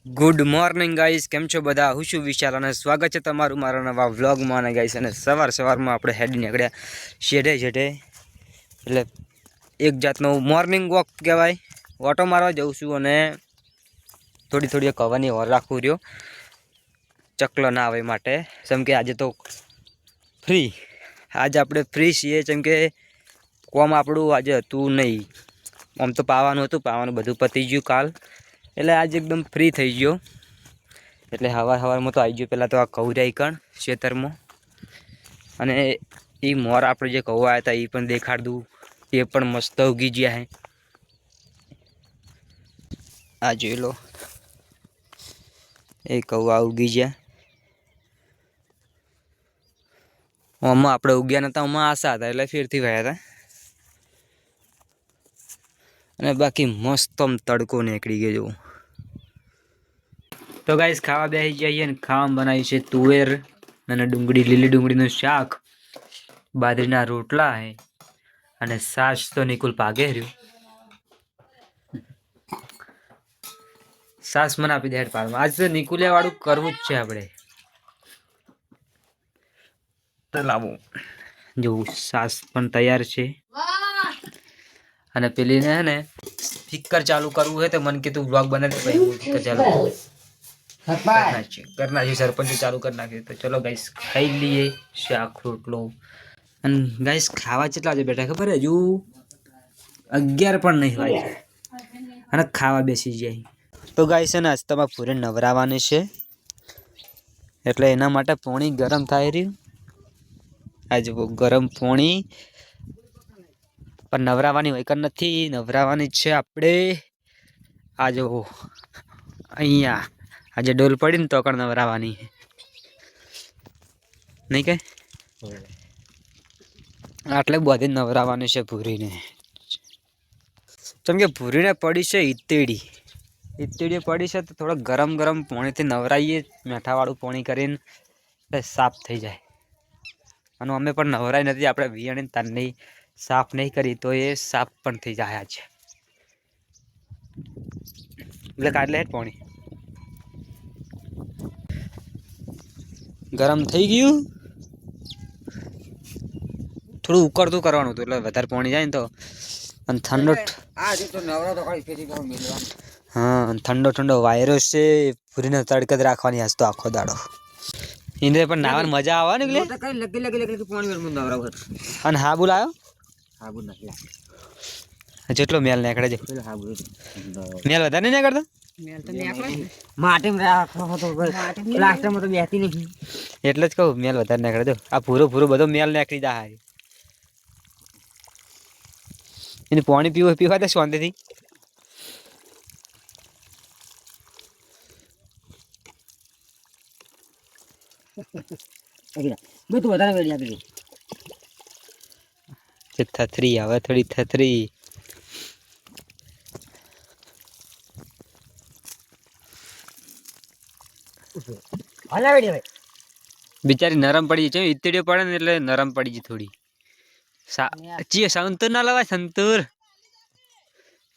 Good morning guys, કેમ છો બધા? હું છું વિશાલ અને સ્વાગત છે તમારું મારા નવા વ્લોગમાં. અને ગાઈસ, અને સવારમાં આપણે હેડ નીકળ્યા શેઢે એટલે એક જાતનો મોર્નિંગ વોક કહેવાય. ઓટો મારવા જઉં છું અને થોડી કવાની ઓર રાખું રહ્યો ચકલો ના આવે માટે. જેમ કે આજે તો આજે આપણે ફ્રી છીએ, જેમ કે કોમ આપણું આજે હતું નહીં. આમ તો પાવાનું બધું પતી ગયું કાલ, એટલે આજે એકદમ ફ્રી થઈ ગયો. એટલે સવારમાં તો આવી ગયો. પહેલાં તો આ કહું રહી કણ ખેતરમાં, અને એ મોર આપણે જે કહું આવ્યા હતા એ પણ દેખાડ દઉં. એ પણ મસ્ત ઉગી ગયા હે. આ જોઈ લો, એ કહું આ ઉગી ગયા. આમાં આપણે ઉગ્યા નતા, આમાં આશા હતા એટલે ફેરથી વ્યા હતા. અને બાકી મસ્ત તડકો નીકળી ગયો જેવું. તો ગાઈસ, ખાવા બેસી જઈએ ને ખાવામાં બનાવ્યું છે તુવેર અને લીલી ડુંગળીનું શાક, બાજરીના રોટલા હે અને છાશ તો નિકુલ પાગે રહ્યું. છાશ મને આપી દે હેડ પાડમાં. આજ તો નિકુલિયા વાળું કરવું જ છે આપણે. તો લાવો જો છાશ પણ તૈયાર છે. અને પેલીને હે ને સ્પીકર ચાલુ કરવું હોય તો મને કીધું બ્લોગ બનાવી ચાલુ કરના છે. સરપંચ ચાલુ કરી નાખ્યું. તો ચલો ગાઈસ, ખાઈ લઈએ શાક રોટલો. અને ગાઈસ, ખાવા કેટલા વાગે બેઠા ખબર? હજુ 11 પણ નહીં વાગે અને ખાવા બેસી જાય. તો ગાઈસ, ને આજ તમારે પૂરે નવરાવાની છે, એટલે એના માટે પોણી ગરમ થાય રહ્યું. આજે ગરમ પોણી પણ નવરાવાની હોય કે નથી, નવરાવાની છે આપણે. આ જો અહીંયા આજે ડોલ પડી ને તો કણ નવરાવાની નહીં કે આટલે બધી નવરાવાની છે ભૂરીને. કેમ કે ભૂરીને પડી છે ઈતેડી પડી છે. તો થોડો ગરમ પાણીથી નવરાઈએ, મેઠાવાળું પાણી કરીને સાફ થઈ જાય. અને અમે પણ નવરાઈ નથી, આપણે વિયાણી તારની સાફ નહીં કરી તો એ સાફ પણ થઈ જાય. છે એટલે કાઢલે હેઠ પાણી ગરમ થઈ ગયું. થોડું ઉકળતું કરવાનું હતું એટલે વધારે પાણી જાય ને તો. અને ઠંડો હા, ઠંડો વાયરો છે. પૂરીને તડકે જ રાખવાની આજ તો આખો દાડો. એને પણ નાવાની મજા આવે ને. અને હાબુ લાવ્યો? હાબુ નથી. જેટલો મેલ નીકળે છે, મેલ વધારે નહીં નીકળતો. એટલે જ કહું, મેલ વધારે નીકળે. જો આ પૂરો બધો મેલ નીકળી જાય. એને પાણી પીવા દે શાંતિથી. બધું વધારે થથરી આવે, થોડી થથરી. બિચારી નરમ પડી છે. ઈતડીઓ પડે ને એટલે નરમ પડી ગઈ થોડી. સંતૂર ના લવાય, સંતૂર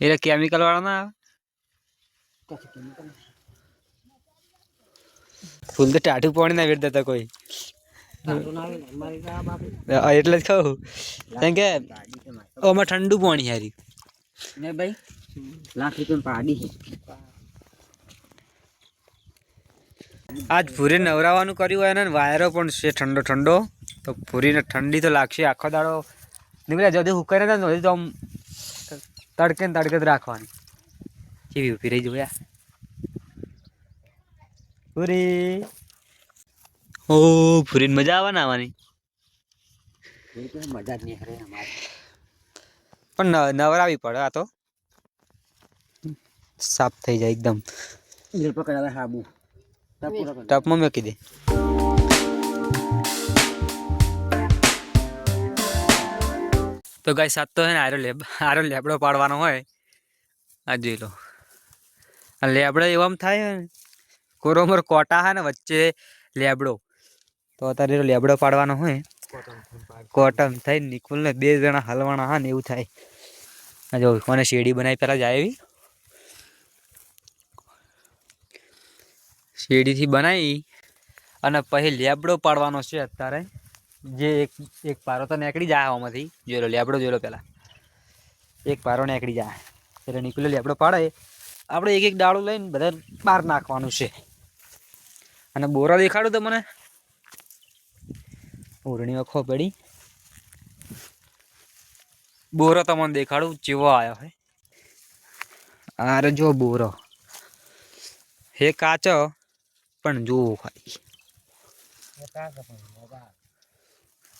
એટલે કેમિકલ વાળા ના આવે. ફૂલ તો ટાઢું પાણી ના વેર દેતા કોઈ. એટલે જ કહું, કેમ કે આમાં ઠંડુ પાણી હારી ને ભાઈ. ₹1,00,000 પાડી છે. આજ ભૂરી નવરાવાનું કર્યું હોય ને વાયરો પણ છે ઠંડો. તો ભૂરીને ઠંડી તો લાગશે. આખો દાડો નીકળ્યા જલ્દી હુકાઈ ને તો આમ તડકે જ રાખવાની. કેવી ઉભી રહી જોયા ભૂરી. ઓ ભૂરીને મજા આવે ને આવવાની. મજા જ નહીં કરે પણ નવરાવી પડે. આ તો સાફ થઈ જાય એકદમ. હાબુ ટપમાં મૂકી દે. તો ગાય સાત તો હે ને આરો લેબડો પાડવાનો હોય. આ જોઈ લો, આ લેબડો એવા થાય ને, કોરોમર કોટા હે ને વચ્ચે લેબડો. તો અત્યારે લેબડો પાડવાનો હોય. કોટમ થાય નિકુલ ને 2 જણા હલવાના હા ને એવું થાય. જો કોને શેરડી બનાવી પેલા જાય એવી. શેરડીથી બનાવી અને પછી લેબડો પાડવાનો છે અત્યારે. જે એક પારો તો નીકળી જાય આમાંથી. જોઈ લો લેબડો જોઈ લો પહેલાં. એક પારો નીકળી જાય એટલે નીકળે લેબડો પાડે. આપણે એક એક ડાળું લઈને બધા બહાર નાખવાનું છે. અને બોરા દેખાડું તો મને ઓરણી વખો પડી. બોરો તમને દેખાડું ચેવો આવ્યો હે. અરે જો બોરો હે કાચો પણ જુઓ ખાલી.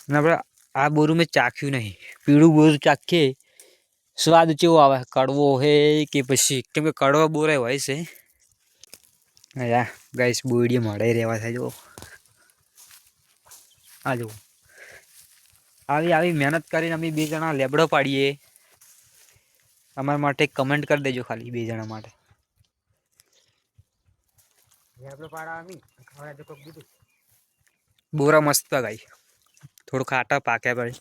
આપણે આ બોરું મેં ચાખ્યું નહીં. પીળું બોરું ચાખીએ સ્વાદ કેવો આવે, કડવો હે કે પછી, કેમ કે કડવા બોરા હોય છે. યા ગાઈસ બોડીએ મળે રહેવા થાય. જો આ જુઓ આવી મહેનત કરીને અમે 2 જણા લેબડો પાડીએ. અમારા માટે કમેન્ટ કરી દેજો ખાલી 2 જણા માટે. બોરા મસ્ત ગાઈ થોડું ખાટા પાક્યા પડી.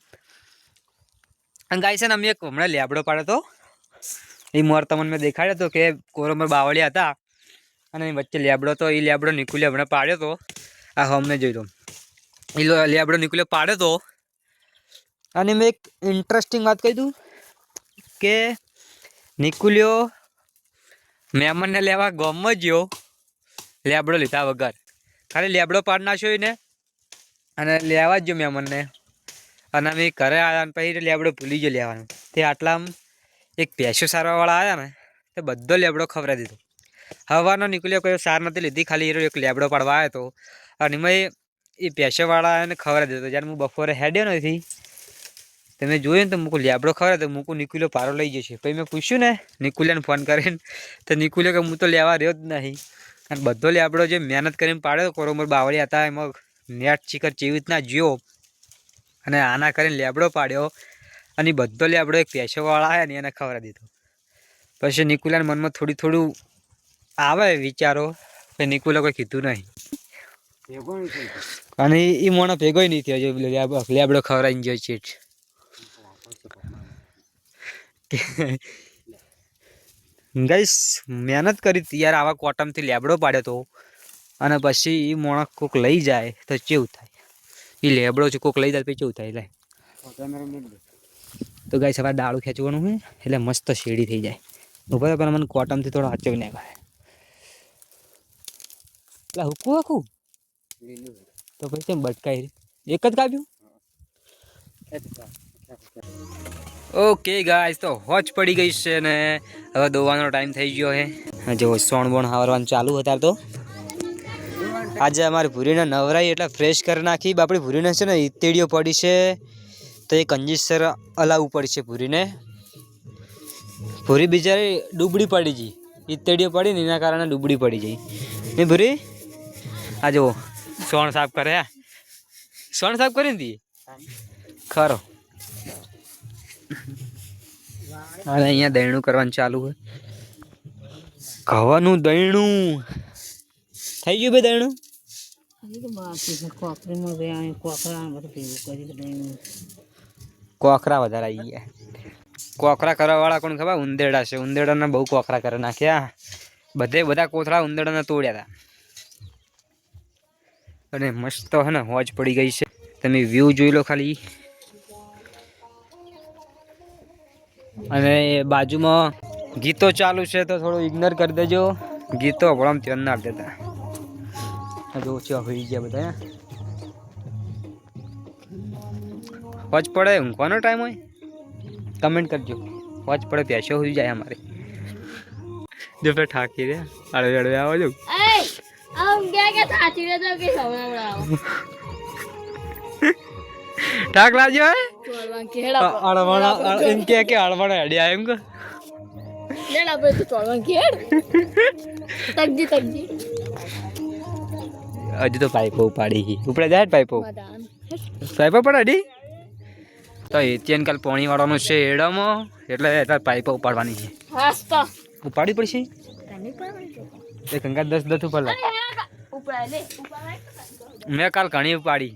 અને ગાય છે ને અમે એક હમણાં લેબડો પાડ્યો તો એ મોર તમને મેં દેખાડ્યો હતો કે કોરોમર બાવળિયા હતા અને વચ્ચે લેબડો તો એ લેબડો નીકળ્યો હમણાં પાડ્યો તો. આ અમને જોઈ લો એ લેબડો નીકળ્યો પાડ્યો તો. અને મેં એક ઇન્ટરેસ્ટિંગ વાત કહી દઉં કે નીકળ્યો મહેમાનને લેવા ગામમાં ગયો લેબડો લીધા વગર. ખાલી લેબડો પાડ નાખ્યો ને અને લેવા જ ગયો મહેમાનને. અને અમે ઘરે આવ્યા પછી લેબડો ભૂલી ગયો લેવાનું. તે આટલામાં એક ભેંસો સારવાવાળા આવ્યા ને તે બધો લેબડો ખવડાવી દીધો. હવાનો નીકળ્યો કોઈ સાર નથી લીધી, ખાલી એનો એક લેબડો પાડવા આવ્યો હતો અને મેં એ ભેંસોવાળા એને ખવડાવી દીધો. જ્યારે હું બપોરે હેડ્યો નથી તમે જોયું ને તો મૂકું લેબડો ખવડાવે તો મૂકું નીકળ્યો પારો લઈ જશે. પછી મેં પૂછ્યું ને નિકુલિયાને ફોન કરીને તો નિકુલિયો કે હું તો લેવા રહ્યો જ નહીં. અને બધો લેબડો જે મહેનત કરીને પાડ્યો કોરોમર બાવળિયા હતા એમાં નેટ ચીકર ચેવી રીતના જ્યો અને આના કરીને લેબડો પાડ્યો. અને બધો લેબડો એક ભેંસોવાળા આવ્યા ને એને ખવડાવી દીધો. પછી નિકુલિયાના મનમાં થોડું આવે વિચારો. પછી નિકુલિયા કોઈ કીધું નહીં અને એ મોણો ભેગો નહીં થયો. જો લેબડો ખવડાવીને ગયો છે. ગાઈસ મહેનત કરી હતી યાર. આવા કોટમથી લેબડો પાડ્યો તો અને પછી એ મોણસ કોક લઈ જાય તો કેવું થાય. એ લેબડો છે કોક લઈ જાય પછી કેવું થાય. લે તો ગાઈસ હવે દાળું ખેંચવાનું હોય એટલે મસ્ત શેરડી થઈ જાય. ઉપર પણ મને કોટમથી થોડો હાચવી નાખાય. એટલે હુકું તો પછી કેમ બટકાઈ એક જ કાપ્યું. ઓકે ગાઈસ તો હોજ પડી ગઈ છે ને હવે દોવાનો ટાઈમ થઈ ગયો છે. જો સોણ બોણ હારવાનું ચાલુ હતા. તો આજે અમારી ભૂરીને નવરાઈ એટલે ફ્રેશ કરી નાખી. આપણી ભૂરીને છે ને ઈતેડીઓ પડી છે તો એ કંજીસર હલાવવું પડશે ભૂરીને. ભૂરી બિચારી ડૂબડી પડી ગઈ. ઈતેડીઓ પડી ને એના કારણે ડૂબડી પડી ગઈ ને ભૂરી. આ જુઓ સોણ સાફ કરે. સોણ સાફ કરી ને ખરો. અને અહીંયા દહીણું કરવાનું ચાલુ હોય. ઘવાનું દહીણું થઈ ગયું. ભાઈ દહીણું કોકરા વધારે આવી ગયા. કોકરા કરવા વાળા કોણ ખબર? ઉંદેડા છે. ઉંદેડાને બહુ કોકરા કરી નાખ્યા. બધા કોથળા ઉંદેડાને તોડ્યા હતા. અને મસ્ત હે ને હોજ પડી ગઈ છે. તમે વ્યૂ જોઈ લો ખાલી. અને બાજુમાં ગીતો ચાલુ છે તો થોડું ઇગ્નોર કરી દેજો. ગીતો હમણાં ધ્યાન ના દેતા. જો ઓછા હોઈ ગયા બધા. હોજ પડે ઊંઘવાનો ટાઈમ હોય કમેન્ટ કરજો. હોજ પડે પ્યાસો હોઈ જાય અમારે. જો ફેર ઠાકી રે અડવે અડવે આવો જો. ઠાક લાગ્યો હે એમ કે હળવાણા હેડ્યા એમ કે હજુ તો પાઇપો ઉપાડી ઉપડે જાય. પાઇપો પડે ડી તો એચએન કાલ પાણી વાળવાનું છે એડામાં એટલે પાઇપો ઉપાડવાની છે. ઉપાડી પડશે એ કંકા 10 ઉપર મેં કાલ ઘણી ઉપાડી.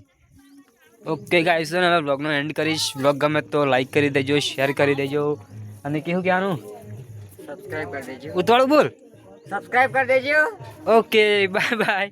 ઓકે ગાઈસ હવે બ્લોગનો એન્ડ કરીશ. બ્લોગ ગમે તો લાઈક કરી દેજો, શેર કરી દેજો અને કેવું ક્યાંનું સબસ્ક્રાઇબ કરી દેજો. ઉતાળું બોલ સબસ્ક્રાઇબ કરી દેજો. Okay bye bye.